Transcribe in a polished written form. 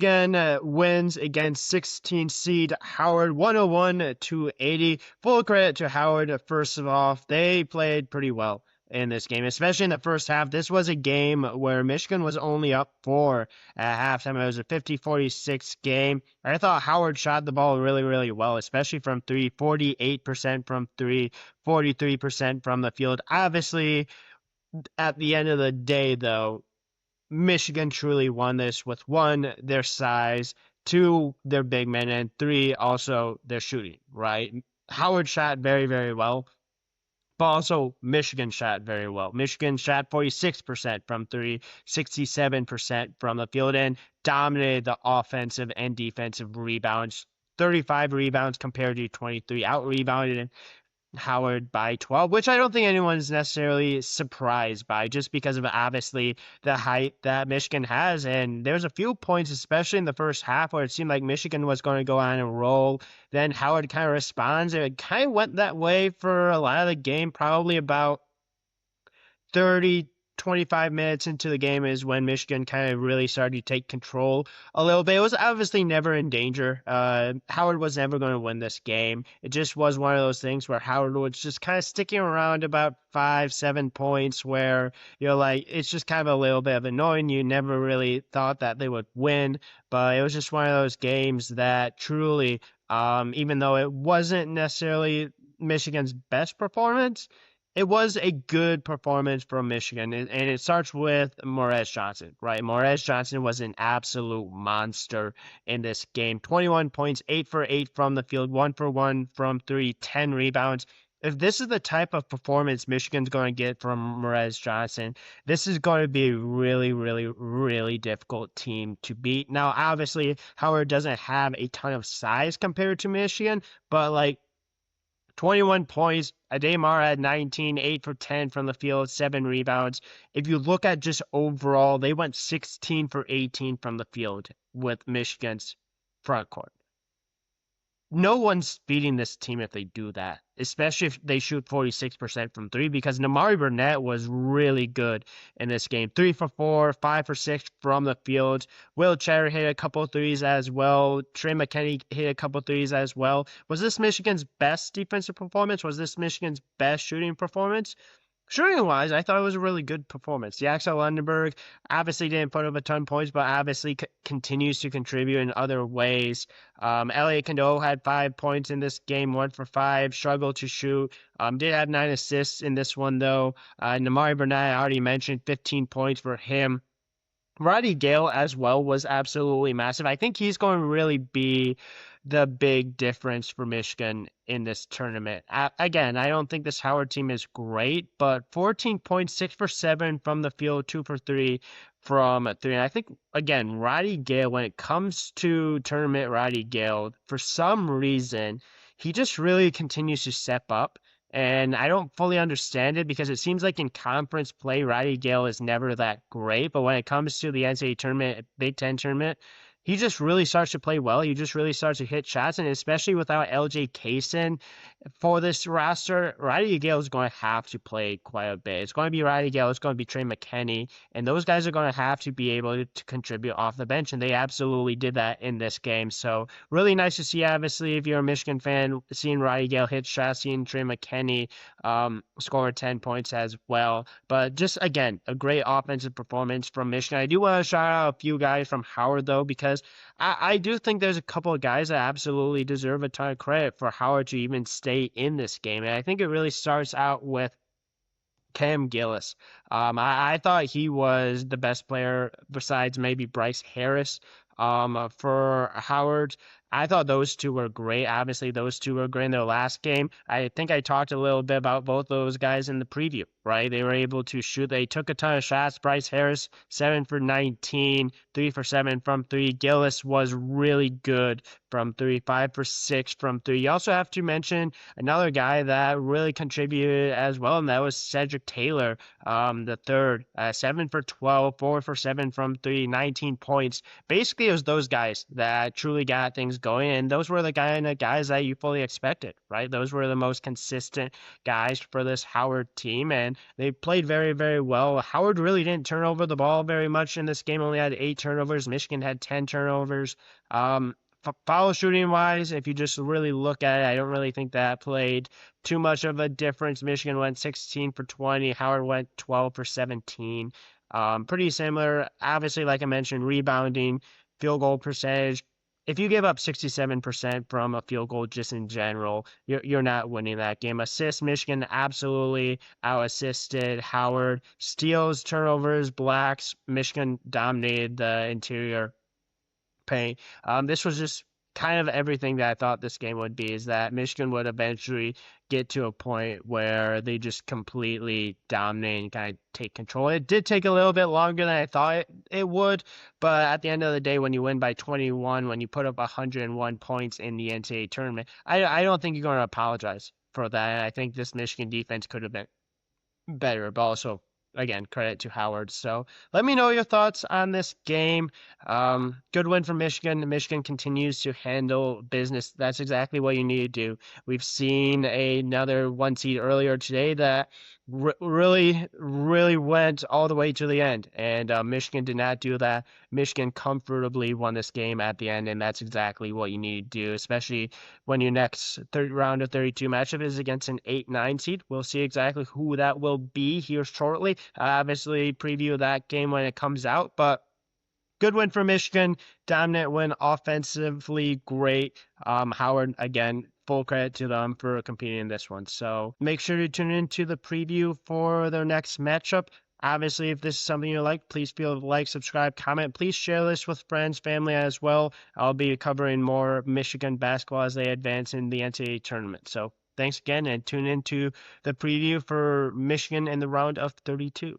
Michigan wins against 16 seed Howard 101-80. Full credit to Howard. First of all, they played pretty well in this game, especially in the first half. This was a game where Michigan was only up 4 at halftime. It was a 50-46 game. I thought Howard shot the ball really, really well, especially from three, 48% from three, 43% from the field. Obviously, at the end of the day, though, Michigan truly won this with one, their size, two, their big men, and three, also their shooting, right? Howard shot very, very well, but also Michigan shot very well. Michigan shot 46% from three, 67% from the field, and dominated the offensive and defensive rebounds. 35 rebounds compared to 23, out rebounded Howard by 12, which I don't think anyone's necessarily surprised by, just because of obviously the height that Michigan has. And there's a few points, especially in the first half, where it seemed like Michigan was going to go on a roll. Then Howard kind of responds. It kind of went that way for a lot of the game, probably about 30, 25 minutes into the game is when Michigan kind of really started to take control a little bit. It was obviously never in danger. Howard was never going to win this game. It just was one of those things where Howard was just kind of sticking around about 5, 7 points where you're like, it's just kind of a little bit of annoying. You never really thought that they would win, but it was just one of those games that truly, even though it wasn't necessarily Michigan's best performance, it was a good performance from Michigan, and it starts with Morez Johnson, right? Morez Johnson was an absolute monster in this game. 21 points, 8 for 8 from the field, 1 for 1 from three, 10 rebounds. If this is the type of performance Michigan's going to get from Morez Johnson, this is going to be a really, really, really difficult team to beat. Now, obviously, Howard doesn't have a ton of size compared to Michigan, but like 21 points. Ademar had 19, 8 for 10 from the field, 7 rebounds. If you look at just overall, they went 16 for 18 from the field with Michigan's front court. No one's beating this team if they do that, especially if they shoot 46% from three, because Nimari Burnett was really good in this game. 3 for 4, 5 for 6 from the field. Will Cheddar hit a couple threes as well. Trey McKinney hit a couple threes as well. Was this Michigan's best defensive performance? Was this Michigan's best shooting performance? Shooting-wise, I thought it was a really good performance. Jaxel Lundenberg obviously didn't put up a ton of points, but obviously continues to contribute in other ways. Elliot Kando had 5 points in this game, 1 for 5, struggled to shoot. Did have 9 assists in this one, though. Nimari Burnett, I already mentioned, 15 points for him. Roddy Gale as well was absolutely massive. I think he's going to really be the big difference for Michigan in this tournament. Again, I don't think this Howard team is great, but 14 points, 6 for 7 from the field, 2 for 3 from 3. And I think, again, Roddy Gale, when it comes to tournament Roddy Gale, for some reason, he just really continues to step up. And I don't fully understand it, because it seems like in conference play, Roddy Gale is never that great. But when it comes to the NCAA tournament, Big Ten tournament, he just really starts to play well. He just really starts to hit shots. And especially without LJ Kaysen for this roster, Roddy Gale is going to have to play quite a bit. It's going to be Roddy Gale. It's going to be Trey McKinney. And those guys are going to have to be able to contribute off the bench. And they absolutely did that in this game. So really nice to see, obviously, if you're a Michigan fan, seeing Roddy Gale hit shots, seeing Trey McKinney score 10 points as well. But just, again, a great offensive performance from Michigan. I do want to shout out a few guys from Howard, though, because I do think there's a couple of guys that absolutely deserve a ton of credit for Howard to even stay in this game. And I think it really starts out with Cam Gillis. I thought he was the best player besides maybe Bryce Harris for Howard. I thought those two were great. Obviously, those two were great in their last game. I think I talked a little bit about both those guys in the preview, right? They were able to shoot. They took a ton of shots. Bryce Harris, 7 for 19, 3 for 7 from 3. Gillis was really good from 3, 5 for 6 from 3. You also have to mention another guy that really contributed as well, and that was Cedric Taylor. the third, 7 for 12, 4 for 7 from three, 19 points. Basically, it was those guys that truly got things going, and those were the kind of guys that you fully expected, right? Those were the most consistent guys for this Howard team, and they played very, very well. Howard really didn't turn over the ball very much in this game, only had 8 turnovers. Michigan had 10 turnovers. Foul shooting wise, if you just really look at it, I don't really think that played too much of a difference. Michigan went 16 for 20. Howard went 12 for 17. Pretty similar. Obviously, like I mentioned, rebounding, field goal percentage. If you give up 67% from a field goal just in general, you're not winning that game. Assists, Michigan absolutely out-assisted Howard. Steals, turnovers, blacks, Michigan dominated the interior paint. This was just kind of everything that I thought this game would be, is that Michigan would eventually get to a point where they just completely dominate and kind of take control. It did take a little bit longer than I thought it would, but at the end of the day, when you win by 21, when you put up 101 points in the NCAA tournament, I don't think you're going to apologize for that. And I think this Michigan defense could have been better, but also, again, credit to Howard. So let me know your thoughts on this game. Good win for Michigan. Michigan continues to handle business. That's exactly what you need to do. We've seen another 1 seed earlier today that really went all the way to the end, and Michigan did not do that. Michigan comfortably won this game at the end, and that's exactly what you need to do, especially when your next third round of 32 matchup is against an 8-9 seed. We'll see exactly who that will be here shortly. Obviously, preview that game when it comes out, but good win for Michigan. Dominant win, offensively great. Howard, again, full credit to them for competing in this one. So make sure to tune into the preview for their next matchup. Obviously, if this is something you like, please feel to like, subscribe, comment. Please share this with friends, family as well. I'll be covering more Michigan basketball as they advance in the NCAA tournament. So thanks again, and tune into the preview for Michigan in the round of 32.